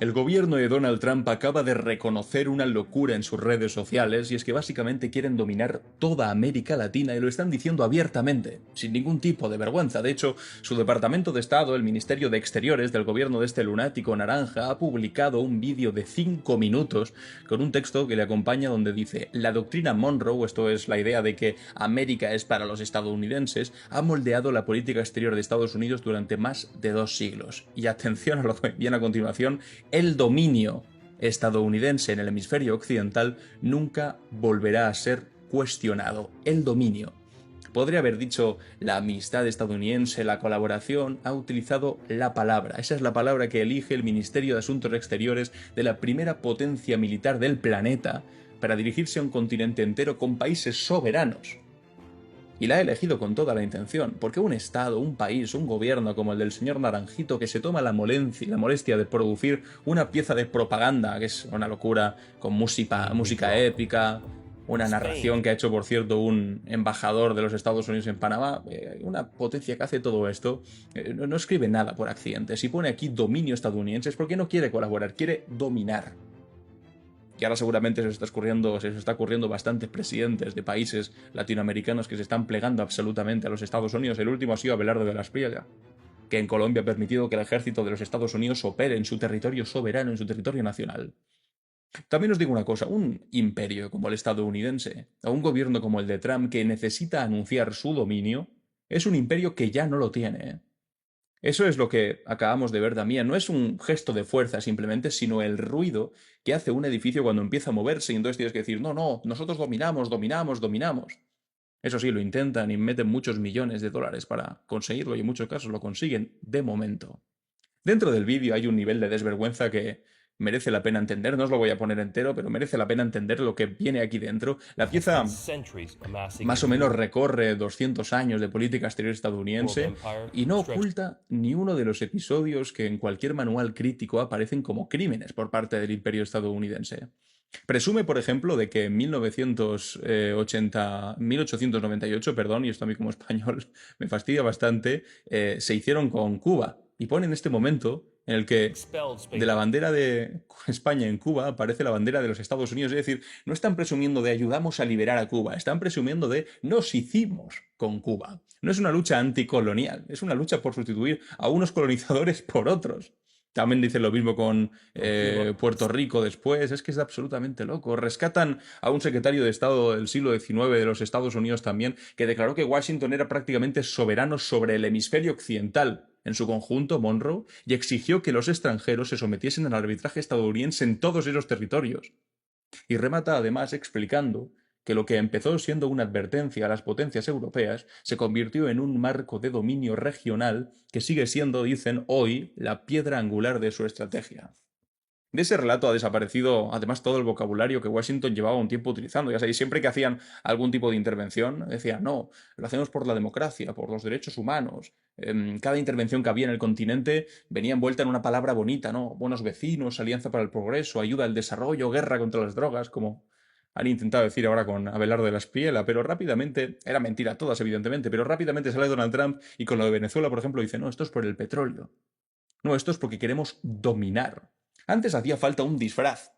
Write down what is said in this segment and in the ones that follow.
El gobierno de Donald Trump acaba de reconocer una locura en sus redes sociales y es que básicamente quieren dominar toda América Latina y lo están diciendo abiertamente, sin ningún tipo de vergüenza. De hecho, su Departamento de Estado, el Ministerio de Exteriores del gobierno de este lunático naranja, ha publicado un vídeo de 5 minutos con un texto que le acompaña donde dice: la doctrina Monroe, esto es la idea de que América es para los estadounidenses, ha moldeado la política exterior de Estados Unidos durante más de 2 siglos. Y atención a lo que viene a continuación: el dominio estadounidense en el hemisferio occidental nunca volverá a ser cuestionado. El dominio. Podría haber dicho la amistad estadounidense, la colaboración, ha utilizado la palabra. Esa es la palabra que elige el Ministerio de Asuntos Exteriores de la primera potencia militar del planeta para dirigirse a un continente entero con países soberanos. Y la ha elegido con toda la intención, porque un Estado, un país, un gobierno como el del señor Naranjito, que se toma la molestia de producir una pieza de propaganda, que es una locura, con música épica, una narración que ha hecho, por cierto, un embajador de los Estados Unidos en Panamá, una potencia que hace todo esto, no escribe nada por accidente. Si pone aquí dominio estadounidense es porque no quiere colaborar, quiere dominar. Y ahora seguramente se está ocurriendo bastantes presidentes de países latinoamericanos que se están plegando absolutamente a los Estados Unidos. El último ha sido Abelardo de la Espriella, que en Colombia ha permitido que el ejército de los Estados Unidos opere en su territorio soberano, en su territorio nacional. También os digo una cosa: un imperio como el estadounidense, o un gobierno como el de Trump que necesita anunciar su dominio, es un imperio que ya no lo tiene. Eso es lo que acabamos de ver también. No es un gesto de fuerza simplemente, sino el ruido que hace un edificio cuando empieza a moverse y entonces tienes que decir: no, no, nosotros dominamos, dominamos, dominamos. Eso sí, lo intentan y meten muchos millones de dólares para conseguirlo y en muchos casos lo consiguen de momento. Dentro del vídeo hay un nivel de desvergüenza que merece la pena entender. No os lo voy a poner entero, pero merece la pena entender lo que viene aquí dentro. La pieza más o menos recorre 200 años de política exterior estadounidense y no oculta ni uno de los episodios que en cualquier manual crítico aparecen como crímenes por parte del imperio estadounidense. Presume, por ejemplo, de que en 1898, perdón, y esto a mí como español me fastidia bastante, se hicieron con Cuba. Y pone en este momento en el que de la bandera de España en Cuba aparece la bandera de los Estados Unidos. Es decir, no están presumiendo de ayudamos a liberar a Cuba, están presumiendo de nos hicimos con Cuba. No es una lucha anticolonial, es una lucha por sustituir a unos colonizadores por otros. También dicen lo mismo con Puerto Rico después. Es que es absolutamente loco. Rescatan a un secretario de Estado del siglo XIX de los Estados Unidos también, que declaró que Washington era prácticamente soberano sobre el hemisferio occidental en su conjunto, Monroe, y exigió que los extranjeros se sometiesen al arbitraje estadounidense en todos esos territorios. Y remata además explicando que lo que empezó siendo una advertencia a las potencias europeas se convirtió en un marco de dominio regional que sigue siendo, dicen, hoy la piedra angular de su estrategia. De ese relato ha desaparecido además todo el vocabulario que Washington llevaba un tiempo utilizando. Ya sabéis, siempre que hacían algún tipo de intervención, decían: no, lo hacemos por la democracia, por los derechos humanos. Cada intervención que había en el continente venía envuelta en una palabra bonita, ¿no? Buenos vecinos, alianza para el progreso, ayuda al desarrollo, guerra contra las drogas, como han intentado decir ahora con Abelardo de la Espriella, pero rápidamente, era mentira todas evidentemente, pero rápidamente sale Donald Trump y con lo de Venezuela, por ejemplo, dice: no, esto es por el petróleo. No, esto es porque queremos dominar. Antes hacía falta un disfraz,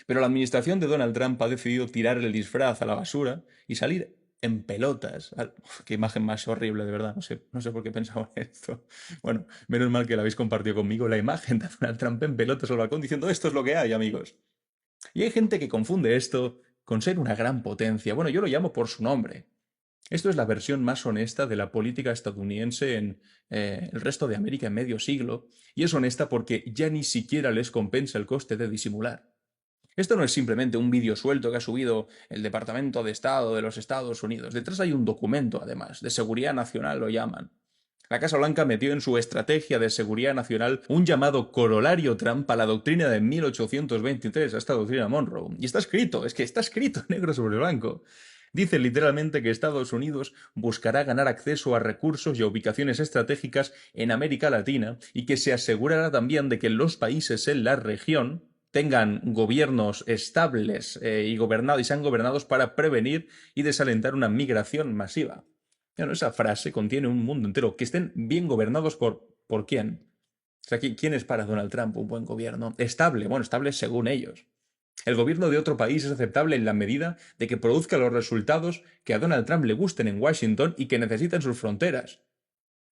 pero la administración de Donald Trump ha decidido tirar el disfraz a la basura y salir en pelotas. Uf, qué imagen más horrible, de verdad. No sé por qué pensaba en esto. Bueno, menos mal que la habéis compartido conmigo, la imagen de Donald Trump en pelotas al balcón diciendo: esto es lo que hay, amigos. Y hay gente que confunde esto con ser una gran potencia. Bueno, yo lo llamo por su nombre. Esto es la versión más honesta de la política estadounidense en el resto de América en medio siglo, y es honesta porque ya ni siquiera les compensa el coste de disimular. Esto no es simplemente un vídeo suelto que ha subido el Departamento de Estado de los Estados Unidos. Detrás hay un documento, además, de seguridad nacional lo llaman. La Casa Blanca metió en su estrategia de seguridad nacional un llamado corolario Trump a la doctrina de 1823, a esta doctrina Monroe. Y está escrito, es que está escrito negro sobre blanco. Dice literalmente que Estados Unidos buscará ganar acceso a recursos y a ubicaciones estratégicas en América Latina y que se asegurará también de que los países en la región tengan gobiernos estables y sean gobernados para prevenir y desalentar una migración masiva. Bueno, esa frase contiene un mundo entero. Que estén bien gobernados ¿por quién? O sea, ¿quién es para Donald Trump un buen gobierno? Estable, bueno, estable según ellos. El gobierno de otro país es aceptable en la medida de que produzca los resultados que a Donald Trump le gusten en Washington y que necesitan sus fronteras.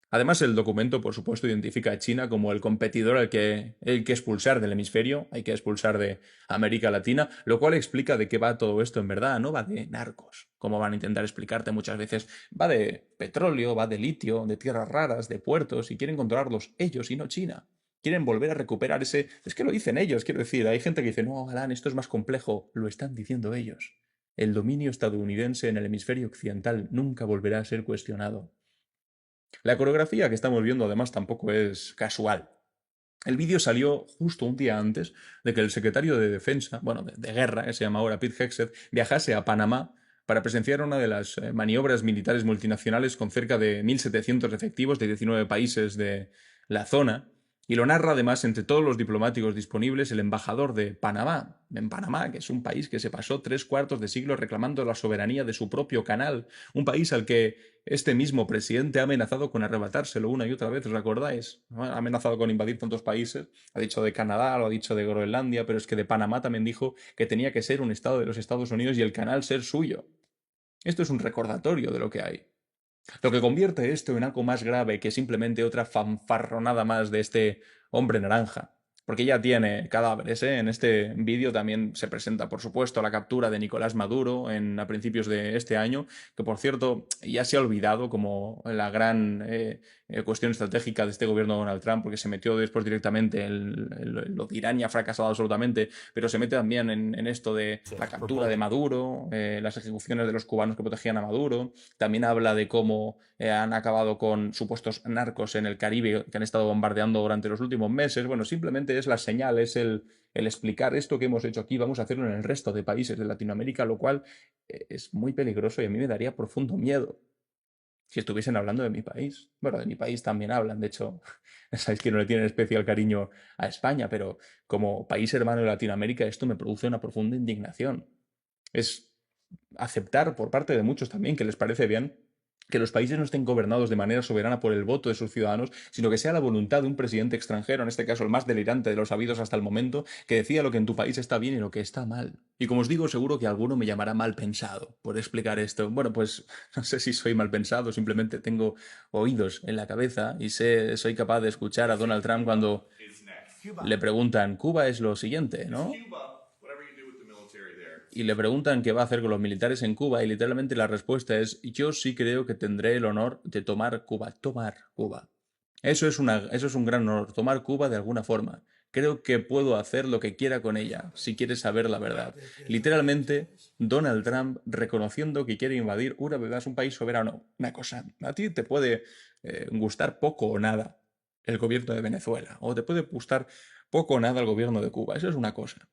Además, el documento, por supuesto, identifica a China como el competidor al que hay que expulsar del hemisferio, hay que expulsar de América Latina, lo cual explica de qué va todo esto en verdad, no va de narcos, como van a intentar explicarte muchas veces, va de petróleo, va de litio, de tierras raras, de puertos, y quieren controlarlos ellos y no China. Quieren volver a recuperar ese... Es que lo dicen ellos, quiero decir, hay gente que dice, no, Alan, esto es más complejo, lo están diciendo ellos. El dominio estadounidense en el hemisferio occidental nunca volverá a ser cuestionado. La coreografía que estamos viendo además tampoco es casual. El vídeo salió justo un día antes de que el secretario de Defensa, bueno, de Guerra, que se llama ahora Pete Hegseth, viajase a Panamá para presenciar una de las maniobras militares multinacionales con cerca de 1.700 efectivos de 19 países de la zona, y lo narra además entre todos los diplomáticos disponibles el embajador de Panamá, en Panamá, que es un país que se pasó 3/4 de siglo reclamando la soberanía de su propio canal, un país al que este mismo presidente ha amenazado con arrebatárselo una y otra vez, ¿os acordáis? Ha amenazado con invadir tantos países, ha dicho de Canadá, lo ha dicho de Groenlandia, pero es que de Panamá también dijo que tenía que ser un estado de los Estados Unidos y el canal ser suyo. Esto es un recordatorio de lo que hay. Lo que convierte esto en algo más grave que simplemente otra fanfarronada más de este hombre naranja. Porque ya tiene cadáveres, ¿eh? En este vídeo también se presenta, por supuesto, la captura de Nicolás Maduro a principios de este año, que por cierto ya se ha olvidado como la gran cuestión estratégica de este gobierno de Donald Trump, porque se metió después directamente en lo de Irán y ha fracasado absolutamente, pero se mete también en esto de la captura de Maduro, las ejecuciones de los cubanos que protegían a Maduro. También habla de cómo han acabado con supuestos narcos en el Caribe que han estado bombardeando durante los últimos meses. Bueno, simplemente es la señal, es el explicar esto que hemos hecho aquí, vamos a hacerlo en el resto de países de Latinoamérica, lo cual es muy peligroso y a mí me daría profundo miedo si estuviesen hablando de mi país. Bueno, de mi país también hablan, de hecho, sabéis que no le tienen especial cariño a España, pero como país hermano de Latinoamérica esto me produce una profunda indignación. Es aceptar por parte de muchos también que les parece bien que los países no estén gobernados de manera soberana por el voto de sus ciudadanos, sino que sea la voluntad de un presidente extranjero, en este caso el más delirante de los habidos hasta el momento, que decida lo que en tu país está bien y lo que está mal. Y como os digo, seguro que alguno me llamará mal pensado por explicar esto. Bueno, pues no sé si soy mal pensado, simplemente tengo oídos en la cabeza y soy capaz de escuchar a Donald Trump cuando le preguntan, Cuba es lo siguiente, ¿no? Y le preguntan qué va a hacer con los militares en Cuba y literalmente la respuesta es yo sí creo que tendré el honor de tomar Cuba. Tomar Cuba. Eso es un gran honor, tomar Cuba de alguna forma. Creo que puedo hacer lo que quiera con ella, si quieres saber la verdad. Literalmente, Donald Trump reconociendo que quiere invadir una vez más un país soberano. Una cosa, a ti te puede gustar poco o nada el gobierno de Venezuela, o te puede gustar poco o nada el gobierno de Cuba. Eso es una cosa.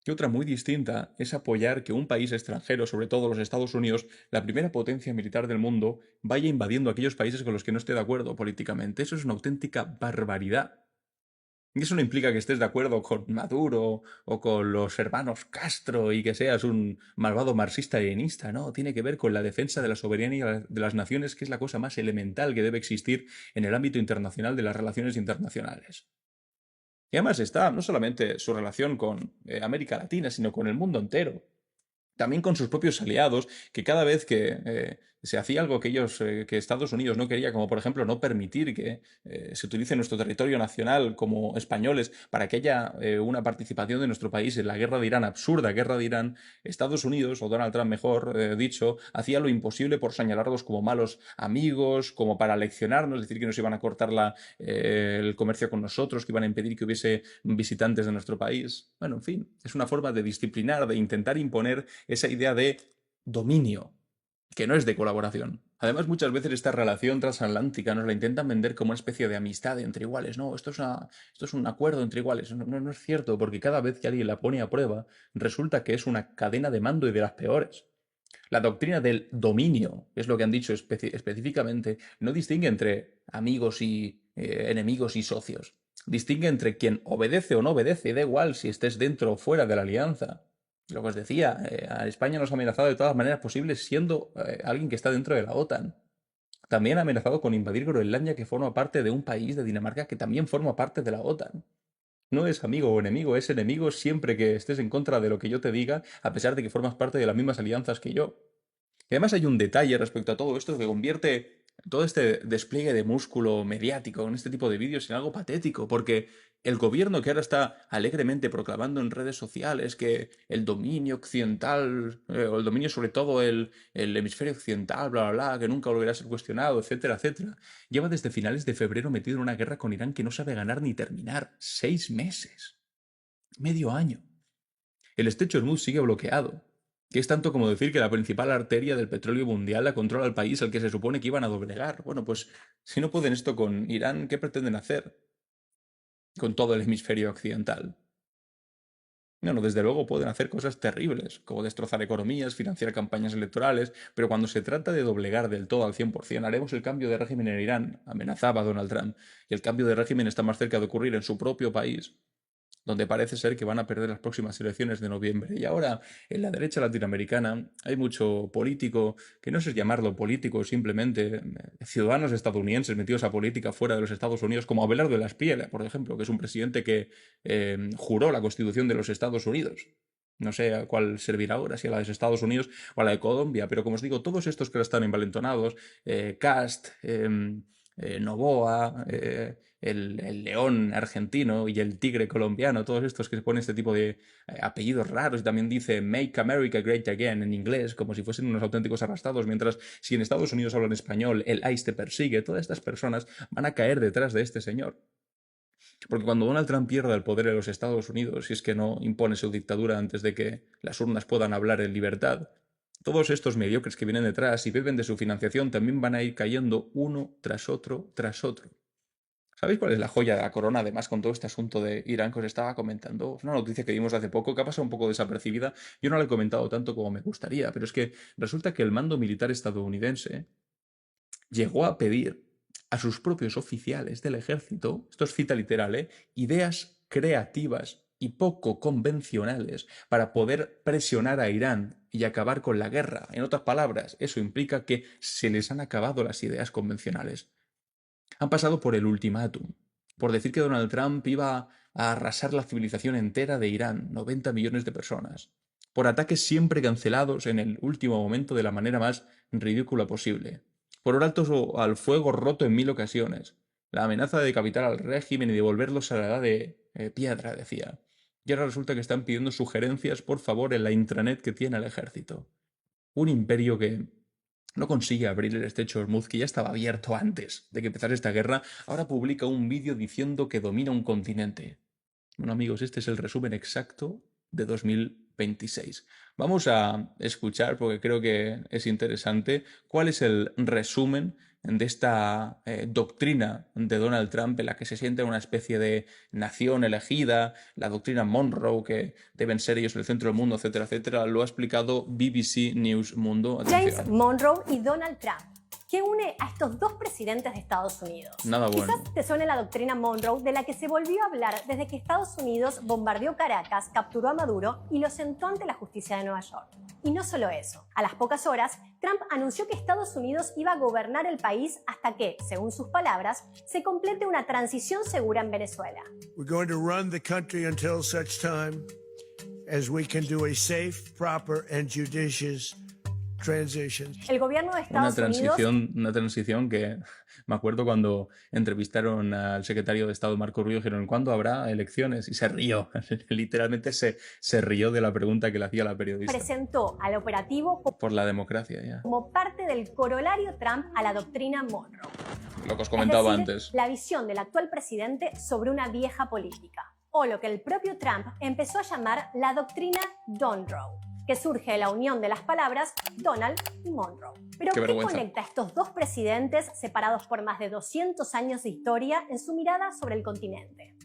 Y otra muy distinta es apoyar que un país extranjero, sobre todo los Estados Unidos, la primera potencia militar del mundo, vaya invadiendo aquellos países con los que no esté de acuerdo políticamente. Eso es una auténtica barbaridad. Y eso no implica que estés de acuerdo con Maduro o con los hermanos Castro y que seas un malvado marxista-leninista, no. Tiene que ver con la defensa de la soberanía de las naciones, que es la cosa más elemental que debe existir en el ámbito internacional de las relaciones internacionales. Y además está no solamente su relación con América Latina, sino con el mundo entero. También con sus propios aliados, que cada vez que se hacía algo que que Estados Unidos no quería, como por ejemplo no permitir que se utilice nuestro territorio nacional como españoles para que haya una participación de nuestro país en la guerra de Irán, absurda guerra de Irán, Estados Unidos, o Donald Trump mejor dicho, hacía lo imposible por señalarlos como malos amigos, como para leccionarnos, decir que nos iban a cortar el comercio con nosotros, que iban a impedir que hubiese visitantes de nuestro país. Bueno, en fin, es una forma de disciplinar, de intentar imponer esa idea de dominio, que no es de colaboración. Además, muchas veces esta relación transatlántica nos la intentan vender como una especie de amistad entre iguales. No, esto es un acuerdo entre iguales. No es cierto, porque cada vez que alguien la pone a prueba, resulta que es una cadena de mando y de las peores. La doctrina del dominio, que es lo que han dicho específicamente, no distingue entre amigos y enemigos y socios. Distingue entre quien obedece o no obedece, da igual si estés dentro o fuera de la alianza. Lo que os decía, a España nos ha amenazado de todas las maneras posibles siendo alguien que está dentro de la OTAN. También ha amenazado con invadir Groenlandia, que forma parte de un país de Dinamarca que también forma parte de la OTAN. No es amigo o enemigo, es enemigo siempre que estés en contra de lo que yo te diga, a pesar de que formas parte de las mismas alianzas que yo. Y además hay un detalle respecto a todo esto que convierte todo este despliegue de músculo mediático en este tipo de vídeos en algo patético, porque el gobierno que ahora está alegremente proclamando en redes sociales que el dominio occidental, o el dominio sobre todo el hemisferio occidental, bla, bla, bla, que nunca volverá a ser cuestionado, etcétera, etcétera, lleva desde finales de febrero metido en una guerra con Irán que no sabe ganar ni terminar. 6 meses. Medio año. El estrecho de Hormuz sigue bloqueado, que es tanto como decir que la principal arteria del petróleo mundial la controla el país al que se supone que iban a doblegar. Bueno, pues si no pueden esto con Irán, ¿qué pretenden hacer con todo el hemisferio occidental? Bueno, desde luego pueden hacer cosas terribles, como destrozar economías, financiar campañas electorales, pero cuando se trata de doblegar del todo al 100%, haremos el cambio de régimen en Irán, amenazaba Donald Trump, y el cambio de régimen está más cerca de ocurrir en su propio país, donde parece ser que van a perder las próximas elecciones de noviembre. Y ahora, en la derecha latinoamericana, hay mucho político, que no sé llamarlo político, simplemente ciudadanos estadounidenses metidos a política fuera de los Estados Unidos, como Abelardo de la Espriella, por ejemplo, que es un presidente que juró la Constitución de los Estados Unidos. No sé a cuál servirá ahora, si a la de los Estados Unidos o a la de Colombia, pero como os digo, todos estos que ahora están envalentonados, Cast, Novoa, el león argentino y el tigre colombiano, todos estos que se ponen este tipo de apellidos raros y también dice Make America Great Again en inglés, como si fuesen unos auténticos arrastrados, mientras si en Estados Unidos hablan español, el ICE te persigue, todas estas personas van a caer detrás de este señor. Porque cuando Donald Trump pierda el poder en los Estados Unidos, si es que no impone su dictadura antes de que las urnas puedan hablar en libertad, todos estos mediocres que vienen detrás y viven de su financiación también van a ir cayendo uno tras otro tras otro. ¿Sabéis cuál es la joya de la corona, además, con todo este asunto de Irán que os estaba comentando? Es una noticia que vimos hace poco, que ha pasado un poco desapercibida. Yo no la he comentado tanto como me gustaría, pero es que resulta que el mando militar estadounidense llegó a pedir a sus propios oficiales del ejército, esto es cita literal, ideas creativas y poco convencionales para poder presionar a Irán y acabar con la guerra. En otras palabras, eso implica que se les han acabado las ideas convencionales. Han pasado por el ultimátum, por decir que Donald Trump iba a arrasar la civilización entera de Irán, 90 millones de personas, por ataques siempre cancelados en el último momento de la manera más ridícula posible, por un alto al fuego roto en 1000 ocasiones, la amenaza de decapitar al régimen y devolverlos a la edad de piedra, decía. Y ahora resulta que están pidiendo sugerencias, por favor, en la intranet que tiene el ejército. Un imperio que no consigue abrir el estrecho de Hormuz, que ya estaba abierto antes de que empezara esta guerra, ahora publica un vídeo diciendo que domina un continente. Bueno, amigos, este es el resumen exacto de 2026. Vamos a escuchar, porque creo que es interesante, cuál es el resumen de esta doctrina de Donald Trump en la que se siente una especie de nación elegida, la doctrina Monroe, que deben ser ellos el centro del mundo, etcétera, etcétera. Lo ha explicado BBC News Mundo. Atención. James Monroe y Donald Trump. ¿Qué une a estos dos presidentes de Estados Unidos? Nada bueno. Quizás te suene la doctrina Monroe, de la que se volvió a hablar desde que Estados Unidos bombardeó Caracas, capturó a Maduro y lo sentó ante la justicia de Nueva York. Y no solo eso, a las pocas horas, Trump anunció que Estados Unidos iba a gobernar el país hasta que, según sus palabras, se complete una transición segura en Venezuela. We're going to run the country until such time as we can do a safe, proper and judicious transition. El gobierno de Estados Unidos... Una transición que me acuerdo cuando entrevistaron al secretario de Estado Marco Rubio, dijeron, ¿cuándo habrá elecciones? Y se rió, literalmente se rió de la pregunta que le hacía la periodista. Presentó al operativo por la democracia, ya. Como parte del corolario Trump a la doctrina Monroe. Lo que os comentaba es decir, antes. La visión del actual presidente sobre una vieja política, o lo que el propio Trump empezó a llamar la doctrina Donroe, que surge de la unión de las palabras Donald y Monroe. Pero ¿qué conecta a estos dos presidentes separados por más de 200 años de historia en su mirada sobre el continente?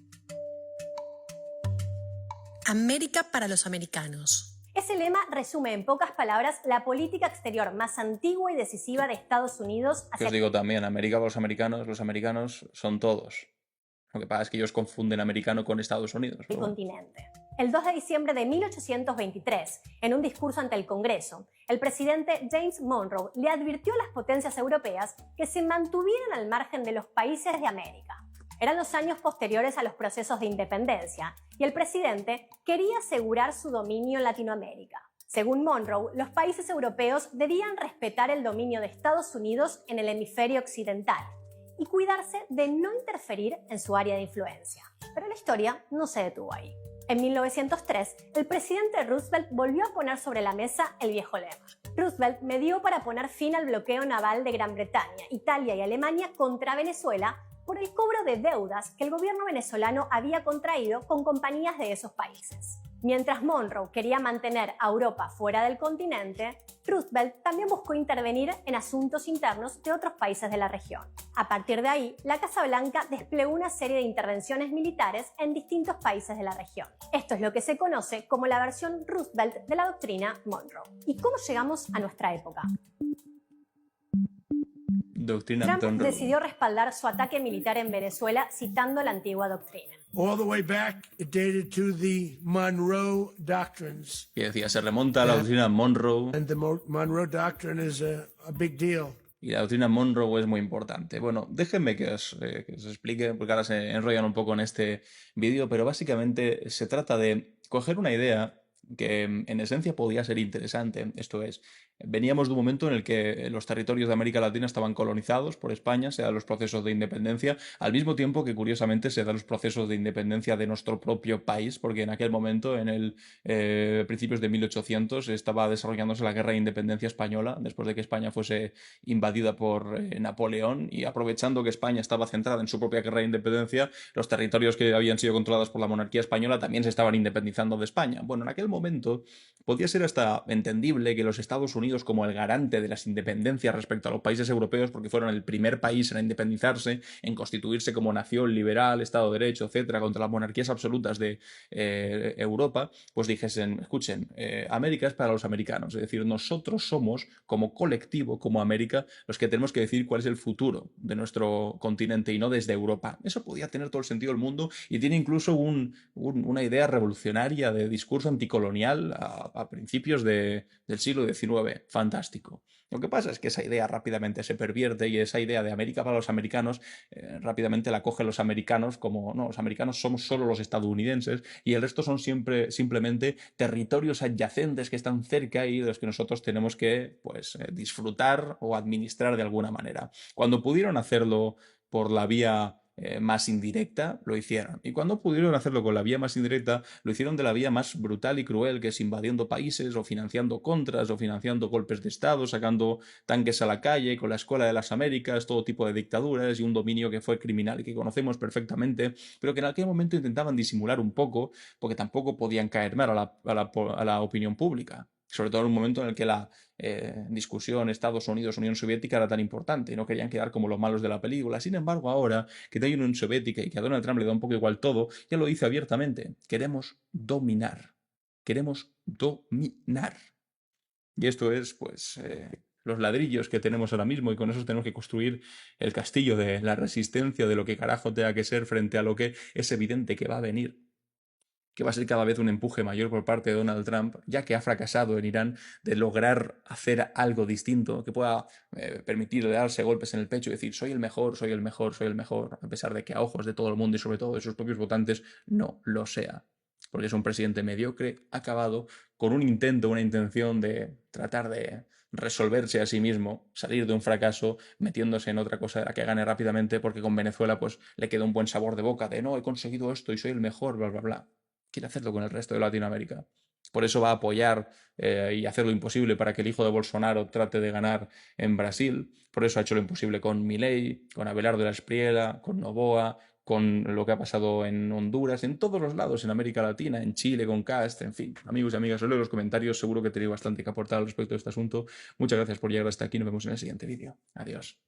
América para los americanos. Ese lema resume en pocas palabras la política exterior más antigua y decisiva de Estados Unidos. Que os digo también, América para los americanos son todos. Lo que pasa es que ellos confunden americano con Estados Unidos. El continente. El 2 de diciembre de 1823, en un discurso ante el Congreso, el presidente James Monroe le advirtió a las potencias europeas que se mantuvieran al margen de los países de América. Eran los años posteriores a los procesos de independencia y el presidente quería asegurar su dominio en Latinoamérica. Según Monroe, los países europeos debían respetar el dominio de Estados Unidos en el hemisferio occidental y cuidarse de no interferir en su área de influencia. Pero la historia no se detuvo ahí. En 1903, el presidente Roosevelt volvió a poner sobre la mesa el viejo lema. Roosevelt medió para poner fin al bloqueo naval de Gran Bretaña, Italia y Alemania contra Venezuela por el cobro de deudas que el gobierno venezolano había contraído con compañías de esos países. Mientras Monroe quería mantener a Europa fuera del continente, Roosevelt también buscó intervenir en asuntos internos de otros países de la región. A partir de ahí, la Casa Blanca desplegó una serie de intervenciones militares en distintos países de la región. Esto es lo que se conoce como la versión Roosevelt de la doctrina Monroe. ¿Y cómo llegamos a nuestra época? Doctrina Trump decidió respaldar su ataque militar en Venezuela citando la antigua doctrina. All the way back, it dated to the Monroe Doctrines. Y decía, se remonta a la doctrina Monroe. And the Monroe Doctrine is a big deal. Y la doctrina Monroe es muy importante. Bueno, déjenme que os explique, porque ahora se enrollan un poco en este vídeo, pero básicamente se trata de coger una idea que en esencia podía ser interesante. Esto es, veníamos de un momento en el que los territorios de América Latina estaban colonizados por España, se dan los procesos de independencia, al mismo tiempo que curiosamente se dan los procesos de independencia de nuestro propio país, porque en aquel momento, en el principios de 1800, estaba desarrollándose la guerra de independencia española, después de que España fuese invadida por Napoleón, y aprovechando que España estaba centrada en su propia guerra de independencia, los territorios que habían sido controlados por la monarquía española también se estaban independizando de España. Bueno, en aquel momento podía ser hasta entendible que los Estados Unidos, como el garante de las independencias respecto a los países europeos, porque fueron el primer país en independizarse, en constituirse como nación liberal, Estado de Derecho, etcétera, contra las monarquías absolutas de Europa, pues dijesen, escuchen, América es para los americanos, es decir, nosotros somos como colectivo, como América, los que tenemos que decir cuál es el futuro de nuestro continente y no desde Europa. Eso podía tener todo el sentido del mundo y tiene incluso una idea revolucionaria de discurso anticolonial a principios del siglo XIX. Fantástico. Lo que pasa es que esa idea rápidamente se pervierte y esa idea de América para los americanos rápidamente la cogen los americanos como, no, los americanos somos solo los estadounidenses y el resto son simplemente territorios adyacentes que están cerca y de los que nosotros tenemos que pues, disfrutar o administrar de alguna manera. Cuando pudieron hacerlo por la vía más indirecta, lo hicieron. Y cuando pudieron hacerlo con la vía más indirecta, lo hicieron de la vía más brutal y cruel, que es invadiendo países o financiando contras o financiando golpes de Estado, sacando tanques a la calle, con la Escuela de las Américas, todo tipo de dictaduras y un dominio que fue criminal y que conocemos perfectamente, pero que en aquel momento intentaban disimular un poco, porque tampoco podían caer mal a la opinión pública. Sobre todo en un momento en el que la discusión Estados Unidos-Unión Soviética era tan importante y no querían quedar como los malos de la película. Sin embargo, ahora que hay Unión Soviética y que a Donald Trump le da un poco igual todo, ya lo dice abiertamente. Queremos dominar. Queremos dominar. Y esto es, pues, los ladrillos que tenemos ahora mismo y con eso tenemos que construir el castillo de la resistencia de lo que carajo tenga que ser frente a lo que es evidente que va a venir, que va a ser cada vez un empuje mayor por parte de Donald Trump, ya que ha fracasado en Irán de lograr hacer algo distinto, que pueda permitirle darse golpes en el pecho y decir soy el mejor, soy el mejor, soy el mejor, a pesar de que a ojos de todo el mundo y sobre todo de sus propios votantes no lo sea. Porque es un presidente mediocre, acabado, con un intento, una intención de tratar de resolverse a sí mismo, salir de un fracaso, metiéndose en otra cosa de la que gane rápidamente, porque con Venezuela pues le queda un buen sabor de boca de no, he conseguido esto y soy el mejor, bla, bla, bla. Quiere hacerlo con el resto de Latinoamérica. Por eso va a apoyar y hacer lo imposible para que el hijo de Bolsonaro trate de ganar en Brasil. Por eso ha hecho lo imposible con Milei, con Abelardo de la Espriella, con Noboa, con lo que ha pasado en Honduras, en todos los lados, en América Latina, en Chile, con Cast, en fin. Amigos y amigas, os leo los comentarios, seguro que tenéis bastante que aportar al respecto de este asunto. Muchas gracias por llegar hasta aquí, nos vemos en el siguiente vídeo. Adiós.